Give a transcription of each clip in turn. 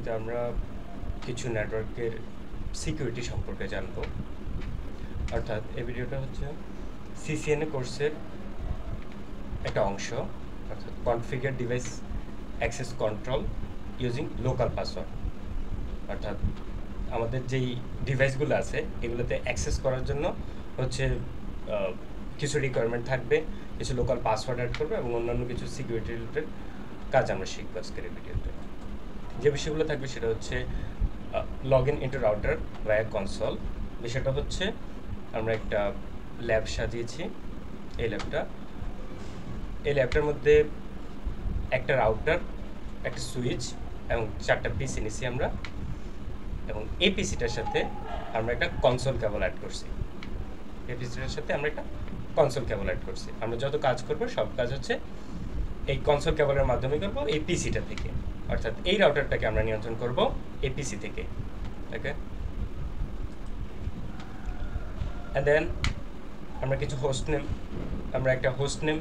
ভিডিওতে আমরা কিছু নেটওয়ার্কের সিকিউরিটি সম্পর্কে জানব। অর্থাৎ এই ভিডিওটা হচ্ছে সিসিএনএ কোর্সের একটা অংশ, অর্থাৎ configure device access control using local password. অর্থাৎ আমাদের যেই ডিভাইসগুলো আছে এগুলোতে অ্যাক্সেস করার জন্য হচ্ছে কিছু রিকোয়ারমেন্ট থাকবে, কিছু লোকাল পাসওয়ার্ড অ্যাড করবে এবং অন্যান্য কিছু সিকিউরিটি রিলেটেড কাজ আমরা শিখবো আজকের এই ভিডিওতে। যে বিষয়গুলো থাকবে সেটা হচ্ছে log in into router via console. বিষয়টা হচ্ছে আমরা একটা ল্যাব সাজিয়েছি। এই ল্যাবটার মধ্যে একটা রাউটার, একটা সুইচ এবং 4টা পিসি নিছি আমরা, এবং এই পিসিটার সাথে আমরা একটা কনসোল কেবল অ্যাড করছি। এই পিসিটার সাথে আমরা একটা কনসোল কেবল অ্যাড করছি। আমরা যত কাজ করব সব কাজ হচ্ছে এই কনসোল কেবলের মাধ্যমে করব, এই পিসিটা থেকে। অর্থাৎ এই রাউটারটাকে আমরা নিয়ন্ত্রণ করব এই পিসি থেকে। ওকে, অ্যান্ড দেন আমরা কিছু আমরা একটা হোস্ট নেম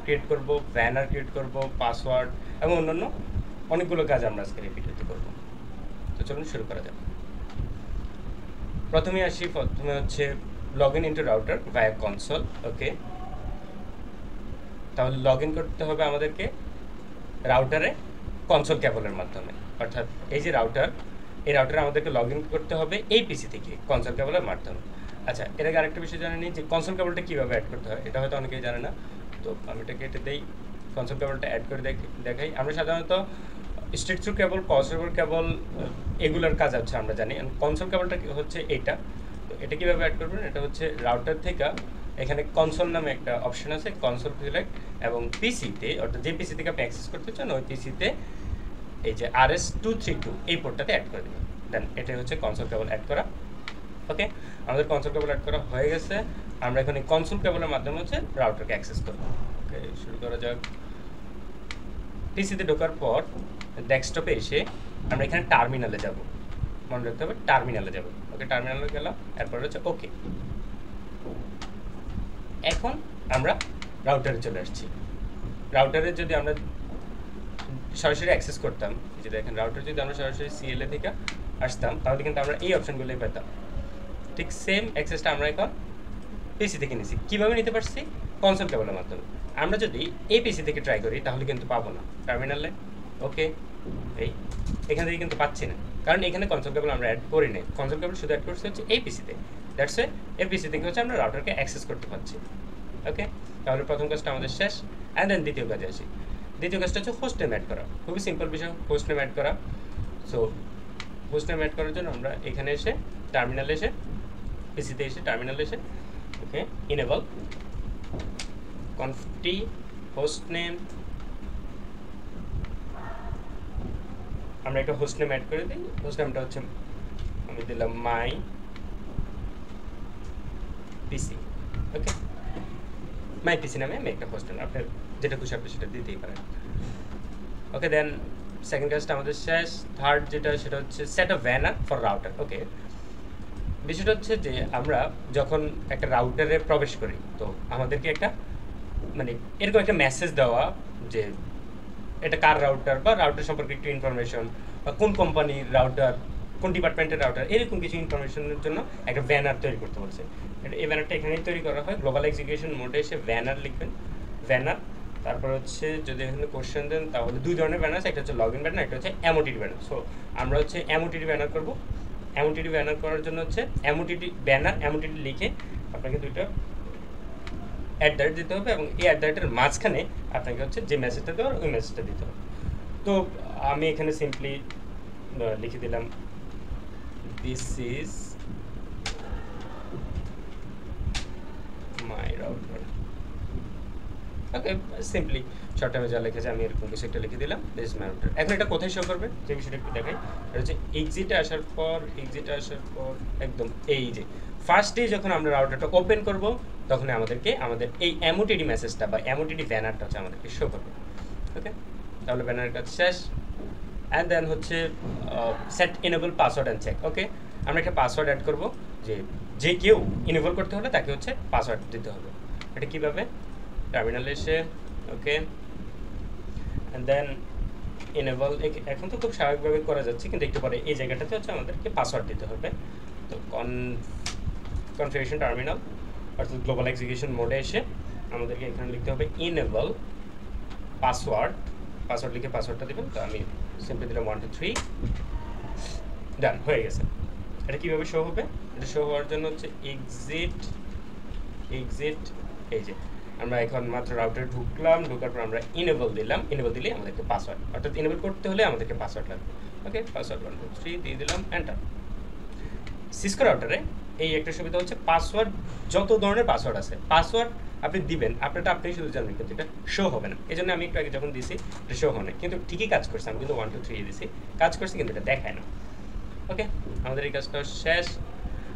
ক্রিয়েট করব, ব্যানার ক্রিয়েট করব, পাসওয়ার্ড এবং অন্যান্য অনেকগুলো কাজ আমরা আজকের এই ভিডিওতে করব। তো চলুন শুরু করা যাক। প্রথমে হচ্ছে log in into router via console. Okay, তাহলে লগ ইন করতে হবে আমাদেরকে রাউটারে কনসোল কেবলের মাধ্যমে। অর্থাৎ এই যে এই রাউটারে আমাদেরকে লগ ইন করতে হবে এই পিসি থেকে কনসোল কেবলের মাধ্যমে। আচ্ছা, এর আগে আরেকটা বিষয় জানেন যে কনসোল কেবলটা কীভাবে অ্যাড করতে হয়, এটা হয়তো অনেকেই জানে না। তো আমি এটা কেটে দেই, কনসোল কেবলটা অ্যাড করে দেখাই। আমরা সাধারণত স্ট্রেট থ্রু কেবল, ক্রসওভার কেবল এগুলোর কাজ হচ্ছে আমরা জানি। কনসোল কেবলটা হচ্ছে এইটা। তো এটা কীভাবে অ্যাড করবেন, এটা হচ্ছে রাউটার থেকে এখানে কনসোল নামে একটা অপশন আছে, কনসোল সিলেক্ট, এবং পিসিতে অর্থাৎ যে পিসি থেকে আপনি অ্যাক্সেস করতে চান ওই পিসিতে এই যে RS232 এই পোর্টটাতে অ্যাড করে দেবেন। দেন এটা হচ্ছে কনসোল কেবল অ্যাড করা। ওকে, আমাদের কনসোল কেবল অ্যাড করা হয়ে গেছে। আমরা এখন এই কনসোল কেবলের মাধ্যমে হচ্ছে রাউটারকে অ্যাক্সেস করব। ওকে, শুরু করা যাক। পিসিতে ঢোকার পর ডেস্কটপে এসে আমরা এখানে টার্মিনালে যাব, মনে রাখতে হবে টার্মিনালে যাব। ওকে, টার্মিনালে গেলাম, এরপর হচ্ছে ওকে। এখন আমরা রাউটারে চলে আসছি। রাউটারে যদি আমরা সরাসরি অ্যাক্সেস করতাম, যে দেখেন রাউটার যদি আমরা সরাসরি সিএলএ থেকে আসতাম তাহলে কিন্তু আমরা এই অপশনগুলোই পেতাম। ঠিক সেম অ্যাক্সেসটা আমরা এখন পিসি থেকে নিছি। কীভাবে নিতে পারছি? কনসোল কেবলের মাধ্যমে। আমরা যদি এই পিসি থেকে ট্রাই করি তাহলে কিন্তু পাবো না। টার্মিনালে ওকে, এখান থেকে কিন্তু পাচ্ছি না, কারণ এখানে কনসোল কেবল আমরা অ্যাড করি নাই। কনসোল কেবল শুধু অ্যাড করছি হচ্ছে এই পিসিতে। দ্যাটস ওয়ে এই পিসি থেকে হচ্ছে আমরা রাউটারকে অ্যাক্সেস করতে পারছি। ওকে, তাহলে প্রথম কাজটা আমাদের শেষ। অ্যান্ড দেন দ্বিতীয় কাজে আসি। দ্বিতীয় কাজটা হচ্ছে হোস্ট নেম অ্যাড করা। খুবই সিম্পল বিষয়, হোস্ট নেম অ্যাড করা। সো হোস্ট নেম অ্যাড করার জন্য আমরা এখানে এসে টার্মিনালে এসে পিসিতে এসে টার্মিনালে এসে ওকে ইনেবল কনফটি হোস্ট নেম, আমরা একটা হোস্ট নেম অ্যাড করে দিই। হোস্ট নেমটা হচ্ছে আমি দিলাম মাই পিসি। ওকে, মাই পিসি নামে আমি একটা হোস্ট নেম, আপনার যেটা খুশি আপনি সেটা দিতেই পারেন। ওকে, দেন সেকেন্ড কাজটা আমাদের শেষ। থার্ড সেটা হচ্ছে set a vanner for router. Okay, বিষয়টা হচ্ছে যে আমরা যখন একটা রাউটারে প্রবেশ করি তো আমাদেরকে একটা এরকম একটা মেসেজ দেওয়া যে এটা কার রাউটার বা রাউটার সম্পর্কে একটু ইনফরমেশন, বা কোন কোম্পানির রাউটার, কোন ডিপার্টমেন্টের রাউটার, এরকম কিছু ইনফরমেশনের জন্য একটা ব্যানার তৈরি করতে বলছে। এই ব্যানারটা এখানেই তৈরি করা হয়। গ্লোবাল এক্সিকিউশন মোডে এসে ব্যানার লিখবেন, ব্যানার। তারপর হচ্ছে যদি এখানে কোশ্চেন দেন তাহলে দুই ধরনের ব্যানার আছে, একটা হচ্ছে লগ ইন ব্যানার, একটা হচ্ছে এমওটিডি ব্যানার। সো আমরা হচ্ছে এমওটিডি ব্যানার করবো। এমওটিডি ব্যানার করার জন্য হচ্ছে এমওটিডি ব্যানার, এমওটিডি লিখে আপনাকে দুইটা @ দিতে হবে, এবং এই @ মাঝখানে আপনাকে হচ্ছে যে মেসেজটা দেওয়ার ওই মেসেজটা দিতে হবে। তো আমি এখানে সিম্পলি লিখে দিলাম this is my router. Okay, simply short টাইমে যা লিখেছে আমি এরকম কিছু একটা লিখে দিলাম, দিস ইজ মাই রাউটার। এখন এটা কোথায় শো করবে যে বিষয়টা একটু দেখাই। এটা হচ্ছে এক্সিটে আসার পর একদম এই যে ফার্স্টে যখন আমরা রাউটারটা ওপেন করব তখন আমাদের এই এমওটিডি মেসেজটা বা এমওটিডি ব্যানারটা হচ্ছে আমাদেরকে শো করবে। ওকে, তাহলে ব্যানারের কাজ শেষ। অ্যান্ড দেন হচ্ছে set enable password and check. Okay, আমরা একটা পাসওয়ার্ড অ্যাড করব, যে কেউ ইনেবল করতে হলে তাকে হচ্ছে পাসওয়ার্ড দিতে হবে। এটা কীভাবে? টার্মিনালে এসে ওকে, অ্যান্ড দেন এনেবল, এখন তো খুব স্বাভাবিকভাবে করা যাচ্ছে, কিন্তু একটু পরে এই জায়গাটাতে হচ্ছে আমাদেরকে পাসওয়ার্ড দিতে হবে। তো কনফিগারেশন টার্মিনাল অর্থাৎ গ্লোবাল এক্সিকিউশন মোডে এসে আমাদেরকে এখানে লিখতে হবে ইনেবল পাসওয়ার্ড লিখে পাসওয়ার্ডটা দেবেন। তো আমি সিম্পলি দিলাম 1 2 3, ডান হয়ে গেছে। এটা কীভাবে শো হবে? এটা শো হওয়ার জন্য হচ্ছে এক্সিট, এই যে আমরা এখন মাত্র রাউটারে ঢুকলাম, ঢোকার পর আমরা ইনেবল দিলাম, ইনেবল দিলে আমাদেরকে পাসওয়ার্ড, অর্থাৎ ইনেবল করতে হলে আমাদেরকে পাসওয়ার্ড লাগবে। ওকে, পাসওয়ার্ড 1 2 3 দিয়ে দিলাম, এন্টার। সিসকো রাউটারে এই একটা সুবিধা হচ্ছে পাসওয়ার্ড, যত ধরনের পাসওয়ার্ড আছে পাসওয়ার্ড আপনি দিবেন, আপনারটা আপনি শুধু জানবেন, কিন্তু এটা শো হবে না। এই জন্য আমি একটু আগে যখন দিছি এটা শো হয় না, কিন্তু ঠিকই কাজ করছে। আমি কিন্তু 1 2 3 দিছি, কাজ করছে, কিন্তু এটা দেখায় না। ওকে, আমাদের এই কাজটা শেষ।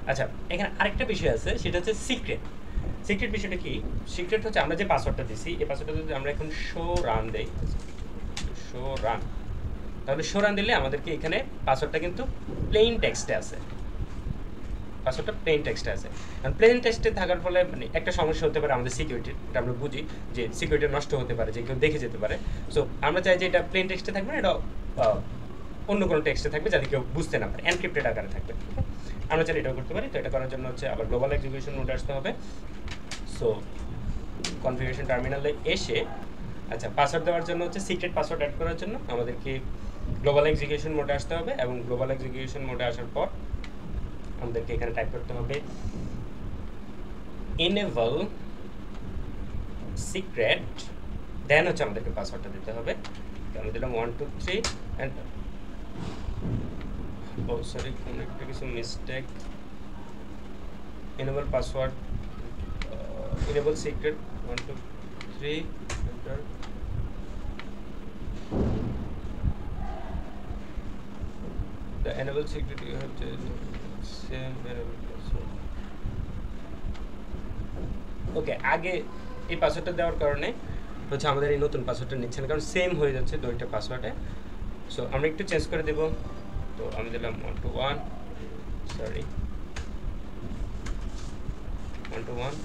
আচ্ছা, এখানে আরেকটা বিষয় আছে, সেটা হচ্ছে সিক্রেট। সিক্রেট বিষয়টা কি? সিক্রেট হচ্ছে আমরা যে পাসওয়ার্ডটা দিছি, এই পাসওয়ার্ডটা যদি আমরা এখন শো রান দেই, শো রান, তাহলে শো রান দিলে আমাদেরকে এখানে পাসওয়ার্ডটা কিন্তু প্লেইন টেক্সটে আছে, পাসওয়ার্ডটা প্লেন টেক্সটে আছে। কারণ প্লেন টেক্সটে থাকার ফলে মানে একটা সমস্যা হতে পারে আমাদের সিকিউরিটির, এটা আমরা বুঝি যে সিকিউরিটি নষ্ট হতে পারে, যে কেউ দেখে যেতে পারে। সো আমরা চাই যে এটা প্লেন টেক্সটে থাকবে না, এটা অন্য কোনো টেক্সটে থাকবে যাতে কেউ বুঝতে না পারে, এনক্রিপ্টেড আকারে থাকবে। আমরা চাইলে এটাও করতে পারি। তো এটা করার জন্য হচ্ছে আবার গ্লোবাল এক্সিকিউশন মোডে আসতে হবে। সো কনফিগারেশন টার্মিনালে এসে, আচ্ছা, পাসওয়ার্ড দেওয়ার জন্য হচ্ছে সিক্রেট পাসওয়ার্ড অ্যাড করার জন্য আমাদেরকে গ্লোবাল এক্সিকিউশন মোডে আসতে হবে, এবং গ্লোবাল এক্সিকিউশন মোডে আসার পর আমাদেরকে এখানে টাইপ করতে হবে enable secret, দেন হচ্ছে আমাদেরকে পাসওয়ার্ডটা দিতে হবে। আমি দিলাম 1 2 3 এন্ড ও সরি, কোন একটা কিছু mistake. enable password, enable secret 1 2 3 enter. the enable secret you have to same enable password. ওকে, আগে এই পাসওয়ার্ডটা দেওয়ার কারণে হচ্ছে আমাদের এই নতুন পাসওয়ার্ডটা নিচ্ছে না, কারণ সেম হয়ে যাচ্ছে দুইটা পাসওয়ার্ডে। সো আমরা একটু চেঞ্জ করে দেব। তো আমি দিলাম 1 2 1, সরি 1 2 1।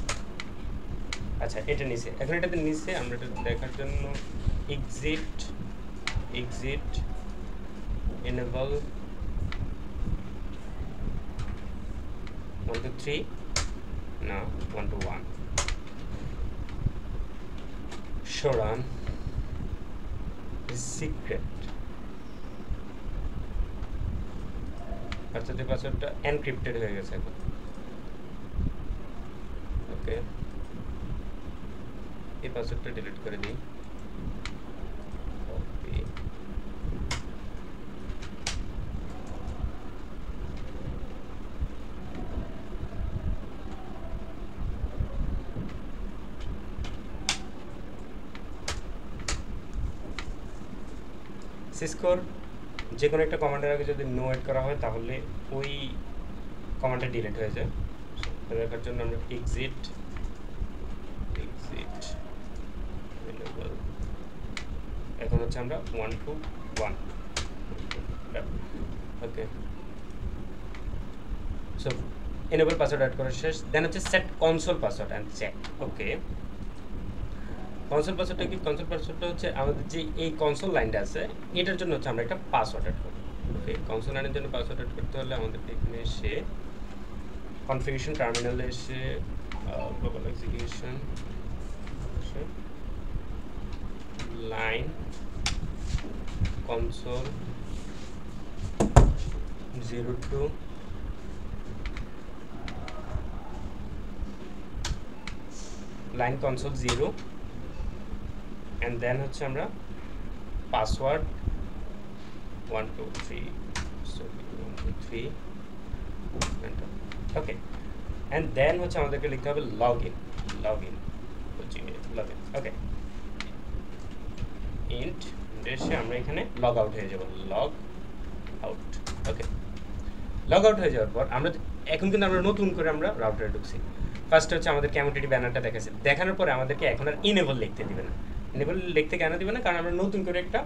আচ্ছা, এটা নিচে, এখন এটাতে নিচে আমরা এটা দেখার জন্য এক্সিট এনেবল 1 2 3, না 1 2 1, show run secret, অর্থাৎ এই পাসওয়ার্ডটা এনক্রিপ্টেড হয়ে গেছে এখন। ওকে, এই পাসওয়ার্ডটা ডিলিট করে দিই। কপি, সিসকোর যে কোনো একটা কমান্ডের আগে যদি নো এড করা হয় তাহলে ওই কমান্ডটা ডিলিট হয়ে যায়। দেখার জন্য আমরা এক্সিট এনেবল, এখন হচ্ছে আমরা 1 2 1। Okay, so enable password add করা শেষ। দেন হচ্ছে set console password and check. Okay, console পাসওয়ার্ডটা কি? কনসোল পাসওয়ার্ডটা হচ্ছে আমাদের যে এই কনসোল লাইনটা আছে এটার জন্য হচ্ছে আমরা একটা পাসওয়ার্ড অ্যাড করব। ওকে, কনসোল লাইনের জন্য পাসওয়ার্ড অ্যাড করতে হলে আমাদেরকে এখানে এসে কনফিগারেশন টার্মিনালে এসে global execution line console 02 line console 0, and then হচ্ছে আমরা password 1 2 3, sorry 1 2 3 enter. Okay, and then হচ্ছে আমাদেরকে লিখতে হবে লগইন ওকে, ইন্ট এসে আমরা এখানে লগ আউট হয়ে যাব, লগ আউট। ওকে, লগ আউট হয়ে যাওয়ার পর আমরা এখন কিন্তু আমরা নতুন করে আমরা রাউটারে ঢুকছি। ফার্স্ট হচ্ছে আমাদের ক্যামোটিটি ব্যানারটা দেখাচ্ছে, দেখানোর পরে আমাদেরকে এখন আর ইনেবল লিখতে দিবে না। ইনেবল লিখতে কেন দিবে না? কারণ আমরা নতুন করে একটা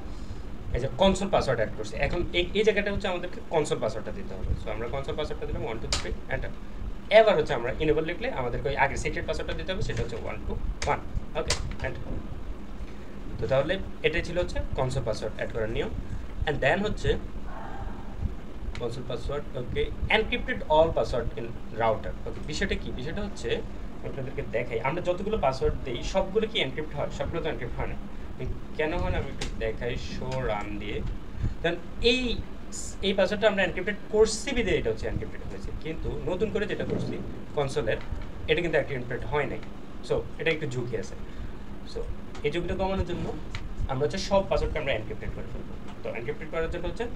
এই যে কনসোল পাসওয়ার্ড অ্যাড করছি। এখন এই জায়গাটা হচ্ছে আমাদেরকে কনসোল পাসওয়ার্ডটা দিতে হবে। সো আমরা কনসোল পাসওয়ার্ডটা দিলাম 1 2 3 এন্টার। এবার হচ্ছে আমরা ইনেবল লিখলে আমাদেরকে ওই আগে সিক্রেট পাসওয়ার্ডটা দিতে হবে, সেটা হচ্ছে 1 2 1। ওকে, এন্টার। তো তাহলে এটাই ছিল হচ্ছে কনসোল পাসওয়ার্ড অ্যাড করার নিয়ম। অ্যান্ড দেন হচ্ছে console password, okay, encrypted all password in router. Okay, বিষয়টা কি? বিষয়টা হচ্ছে আপনাদেরকে দেখাই, আমরা যতগুলো পাসওয়ার্ড দিই সবগুলো কি এনক্রিপ্ট হয়? সবগুলো তো এনক্রিপ্ট হয় না। কেন হয় না আমি একটু দেখাই, শো রান দিয়ে। দেন এই পাসওয়ার্ডটা আমরা এনক্রিপ্টেড করছি বিধে এটা হচ্ছে এনক্রিপ্টেড হয়েছে, কিন্তু নতুন করে যেটা করছি কনসোলের, এটা কিন্তু এনক্রিপ্টেড হয় নাই। সো এটা একটু ঝুঁকি আছে। সো এই ঝুঁকিটা কমানোর জন্য আমরা হচ্ছে সব পাসওয়ার্ডকে আমরা এনক্রিপ্টেড করে ফেলবো। তো এনক্রিপ্টেড করার জন্য হচ্ছে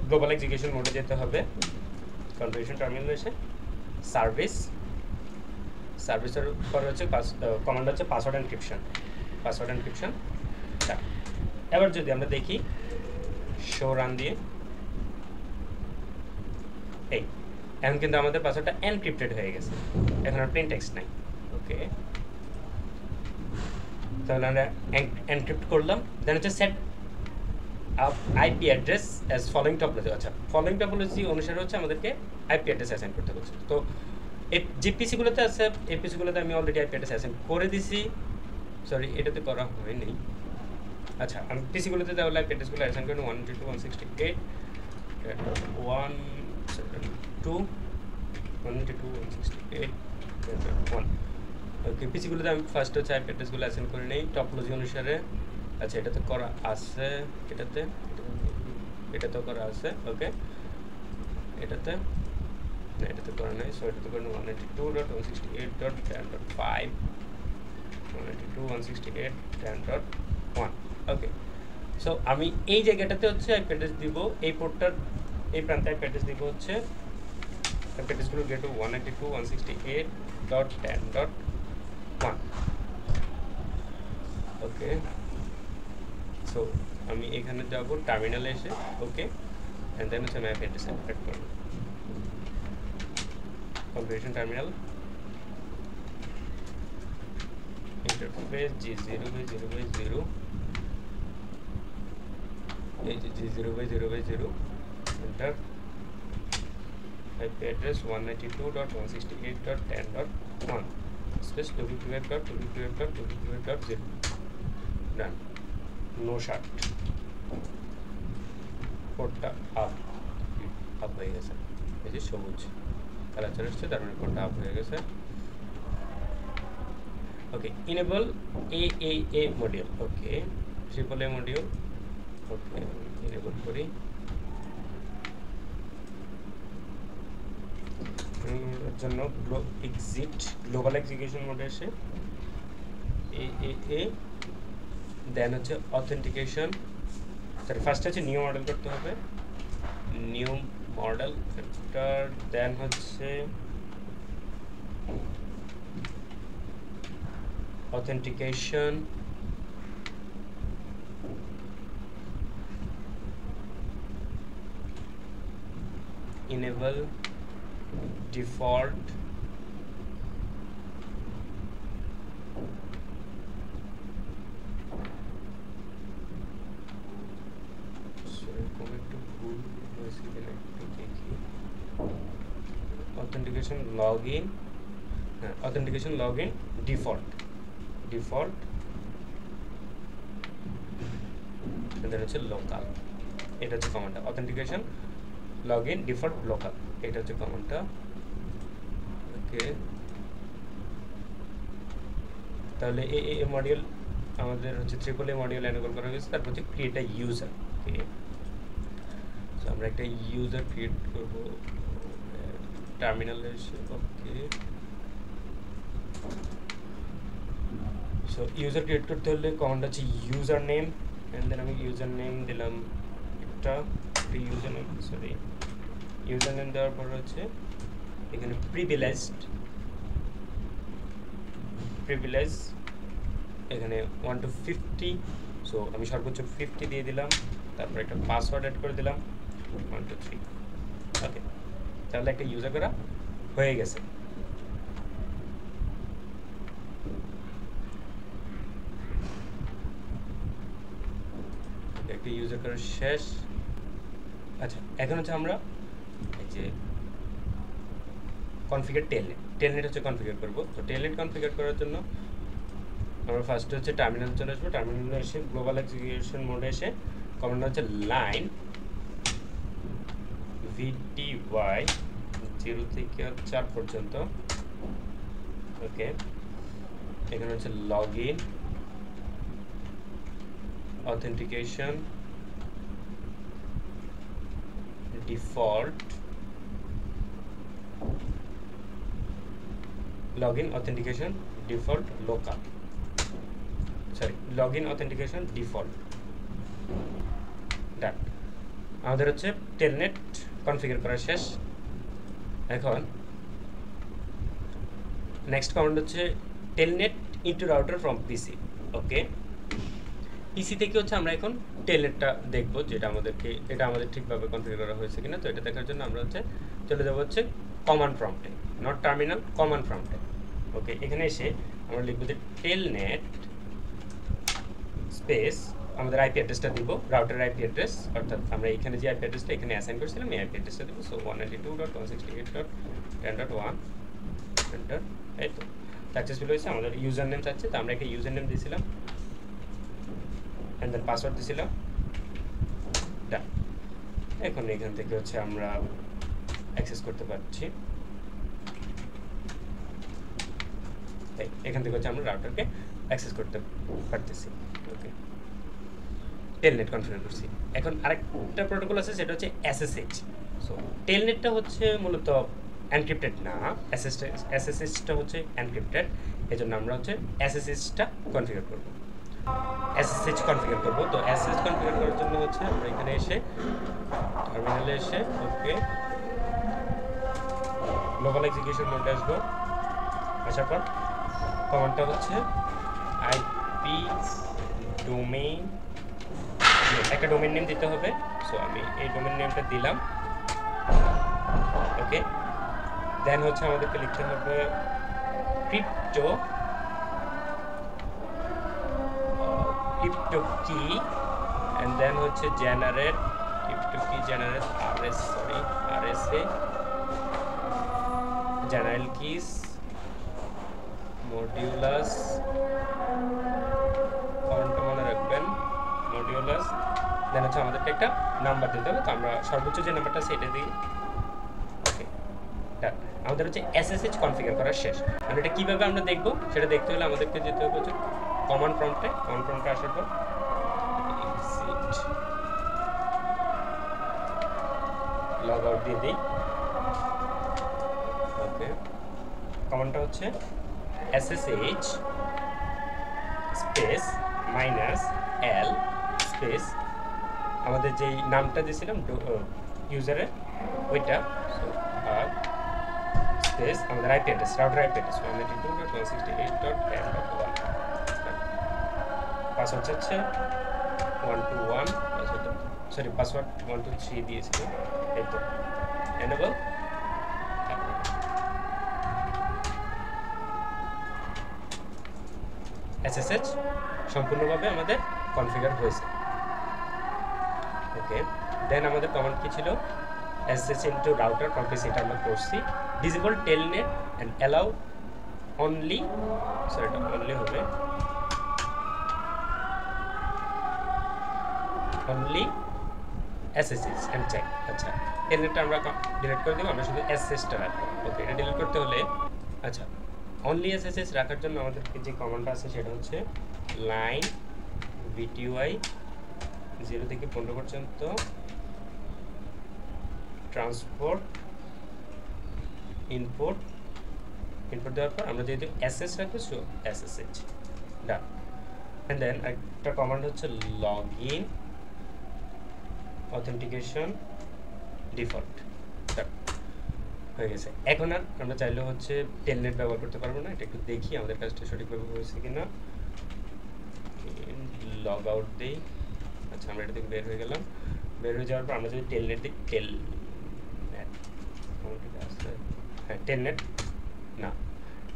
গ্লোবাল এক্সিকিউশন মোডে যেতে হবে, কনফিগারেশন টার্মিনালে এসে সার্ভিসের পরে হচ্ছে কমান্ড হচ্ছে পাসওয়ার্ড এনক্রিপশন। এবার যদি আমরা দেখি শো রান দিয়ে, এই এখন কিন্তু আমাদের পাসওয়ার্ডটা এনক্রিপ্টেড হয়ে গেছে, এখন আর প্লেন টেক্সট নাই। ওকে, তাহলে আমরা এনক্রিপ্ট করলাম। দেন হচ্ছে set up IP address as following topology. আচ্ছা, ফলোইং টপোলজি অনুসারে হচ্ছে আমাদেরকে আইপি অ্যাড্রেস অ্যাসাইন করতে হচ্ছে। তো এই যে পিসিগুলোতে আছে, এই পিসিগুলোতে আমি অলরেডি আইপি অ্যাড্রেস অ্যাসাইন করে দিছি। সরি, এটাতে করা হয়নি। আচ্ছা, আমি পিসিগুলোতে তাহলে আইপি অ্যাড্রেসগুলো অ্যাসাইন করি 192.168.1. ওকে, পিসিগুলোতে আমি ফার্স্ট হচ্ছে আইপি অ্যাড্রেসগুলো অ্যাসাইন করে নেই টপোলজি অনুসারে। আচ্ছা, এটাতে করা আছে, এটাতেও করা আছে। ওকে, এটাতে না, এটাতে করা নাই। সো এটাতে করেন 192.168.10.5, 192.168.10.1. ওকে, সো আমি এই জায়গাটাতে হচ্ছে আইপি অ্যাড্রেস দিব, এই পোর্টটার এই প্রান্তে আইপি অ্যাড্রেস দিব হচ্ছে আইপি অ্যাড্রেসগুলো গেট 192.168.10.1. ওকে, সো আমি এখানে যাব টার্মিনালে এসে, ওকে, এন্ড দেন হচ্ছে আমি আইপি অ্যাড্রেস অ্যাড করব। কনফিগারেশন টার্মিনাল, ইন্টারফেস G0/0/0, এই যে G0/0/0, enter. IP address 192.168.10.1 space 255.255.255.0, ডান। নো শার্ট, কোডটা আপ হয়ে গেছে, এই যে সবুজ কালার চলে এসছে, তার মানে কোডটা আপ হয়ে গেছে। Okay, enable A module. Okay, triple A module. Okay, enable করি। জন্য এক্সিট গ্লোবাল এক্সিকিউশন মোডে এসে এ দেন হচ্ছে অথেন্টিকেশন। সরি, ফার্স্ট হচ্ছে নিউ মডেল করতে হবে, নিউ মডেল ফ্যাক্টর, দেন হচ্ছে authentication, enable default, authentication login, authentication login default, and then হচ্ছে লোকাল। এটা হচ্ছে কমান্ডটা, অথেন্টিকেশন লগইন ডিফল্ট লোকাল, এটা হচ্ছে কমান্ডটা। ওকে, তাহলে এই মডিউল আমাদের হচ্ছে ট্রিপল এ মডিউল এনেবল করা হয়েছে। তারপর হচ্ছে create a user. Okay, so আমরা একটা ইউজার ক্রিয়েট করব টার্মিনালে এসে। ওকে, সো ইউজার ক্রিয়েট করতে হলে কমান্ড হচ্ছে ইউজার নেম, এন্ড দেন আমি ইউজার নেম দিলাম একটা user name, sorry, user name দেওয়ার পর হচ্ছে এখানে প্রিভিলেজ, এখানে 1 to 50, সো আমি সর্বোচ্চ 50 দিয়ে দিলাম। তারপর একটা পাসওয়ার্ড অ্যাড করে দিলাম 1 2 3। ওকে, তাহলে একটা ইউজার করা হয়ে গেছে। একটা ইউজার করা শেষ। আচ্ছা, এখন হচ্ছে আমরা এই যে কনফিগার টেলনেট হচ্ছে কনফিগার করব। তো টেলনেট কনফিগার করার জন্য আমরা ফার্স্টে হচ্ছে টার্মিনাল চলে আসবো, টার্মিনালে এসে গ্লোবাল এক্সিকিউশন মোডে এসে কমান্ড হচ্ছে লাইন VTY 0 থেকে 4 পর্যন্ত। ওকে, এখানে হচ্ছে login authentication default, login authentication default local, sorry login authentication default. Done, আমাদের হচ্ছে টেলনেট কনফিগার করা শেষ। এখন নেক্সট কমান্ড হচ্ছে telnet into router from PC. Okay, PC থেকে হচ্ছে আমরা এখন টেলনেটটা দেখবো, যেটা এটা আমাদের ঠিকভাবে কনফিগার করা হয়েছে কিনা। তো এটা দেখার জন্য আমরা হচ্ছে চলে যাবো হচ্ছে কমান্ড প্রম্পটে, নট টার্মিনাল, কমান্ড প্রম্পটে। ওকে, এখানে এসে আমরা লিখবো যে টেলনেট স্পেস আমাদের আইপি অ্যাড্রেসটা দিব, রাউটারের আইপি অ্যাড্রেস, অর্থাৎ আমরা এখানে যে আইপি অ্যাড্রেসটা এখানে অ্যাসাইন করেছিলাম এই আইপি অ্যাড্রেসটা দিব। So 192.168.10.1 enter. এই তো সাকসেসফুল হয়েছে। আমাদের ইউজার নেম চাচ্ছে, তো আমরা একটা ইউজার নেম দিয়েছিলাম এন্ড দেন পাসওয়ার্ড দিয়েছিলাম। ডান, এখন এখান থেকে হচ্ছে আমরা অ্যাক্সেস করতে পারছি। এখান থেকে হচ্ছে আমরা রাউটারকে অ্যাক্সেস করতে পারতেছি। ওকে, টেলনেট কনফিগার করছি। এখন আরেকটা প্রোটোকল আছে, সেটা হচ্ছে SSH। সো টেলনেটটা হচ্ছে মূলত এনক্রিপ্টেড না, SSHটা হচ্ছে এনক্রিপ্টেড। এজন্য আমরা হচ্ছে SSHটা কনফিগার করব, SSH কনফিগার করব। তো SSH কনফিগার করার জন্য হচ্ছে আমরা এখানে এসে টার্মিনালে এসে ওকে গ্লোবাল এক্সিকিউশন মোডে আসবো। আসার পর কমান্ডটা হচ্ছে আইপি ডোমেইন, একটা ডোমেইন নেম দিতে হবে। সো আমি এই ডোমেইন নেমটা দিলাম। ওকে, দেন হচ্ছে আমাদেরকে লিখতে হবে ক্রিপ্টো কি, এন্ড দেন হচ্ছে জেনারেট ক্রিপ্টো কি generate RSA general keys modulus, ফন্টটা মনে রাখবেন মডিউলাস। দেন হচ্ছে আমাদেরকে একটা নাম্বার দিতে হবে, তো আমরা সর্বোচ্চ যে নাম্বারটা সেটা দিই। ওকে, আমাদের হচ্ছে SSH কনফিগার করা শেষ। আর এটা কিভাবে আমরা দেখব সেটা দেখতে হলে আমাদেরকে যেতে হবে হচ্ছে কমান্ড প্রম্পটে। কমান্ড প্রম্পটে আসার পর লগ আউট দিয়ে দিই। ওকে, কমান্ডটা হচ্ছে SSH স্পেস -l স্পেস আমাদের যেই নামটা দিয়েছিলাম ইউজারের ওইটা, আর স্পেস আমাদের IP address, router IP address 192.168.10.1। Password হচ্ছে 121, পাসওয়ার্ড 123 দিয়েছিলাম। এই তো এনেবল। SSH সম্পূর্ণভাবে আমাদের কনফিগার হয়েছে। ওকে, দেন আমাদের কমান্ড কি ছিল? SSH into router from PC, এটা আমরা করছি। Disable telnet and allow only, sorry এটা অনলি হবে, অনলি SSH এন্ড চেক। আচ্ছা, টেলনেটটা আমরা ডিলিট করে দেব, আমরা শুধু SSHটা রাখবো। ওকে, এটা ডিলিট করতে হলে আচ্ছা অনলি SSH রাখার জন্য আমাদেরকে যে কমান্ডটা আছে সেটা হচ্ছে লাইন VTY 0 থেকে 15 পর্যন্ত ট্রান্সপোর্ট ইনপুট দেওয়ার পর আমরা যেহেতু SS রাখবো so SSH done. And then একটা কমান্ড হচ্ছে লগইন অথেন্টিকেশন ডিফল্ট হয়ে গেছে। এখন আর আমরা চাইলে হচ্ছে টেলনেট ব্যবহার করতে পারবো না, এটা একটু দেখি আমাদের কাজটা সঠিকভাবে হয়েছে কিনা। লগ আউট দিই। আচ্ছা, আমরা এটা থেকে বের হয়ে গেলাম। বের হয়ে যাওয়ার পর আমরা যদি টেলনেট দিই, টেলনেট না,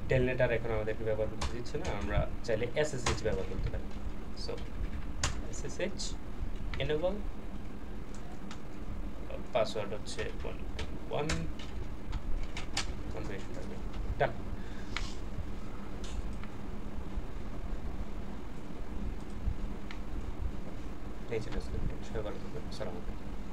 টেলনেট আর এখন আমাদেরকে ব্যবহার করতে দিচ্ছে না, আমরা চাইলে SSH ব্যবহার করতে পারি। সো SSH এনেবল, পাসওয়ার্ড হচ্ছে 1 ডান। এই ছিল আজকের ভিডিও। সবাই ভালো থাকবেন। আসসালামু আলাইকুম।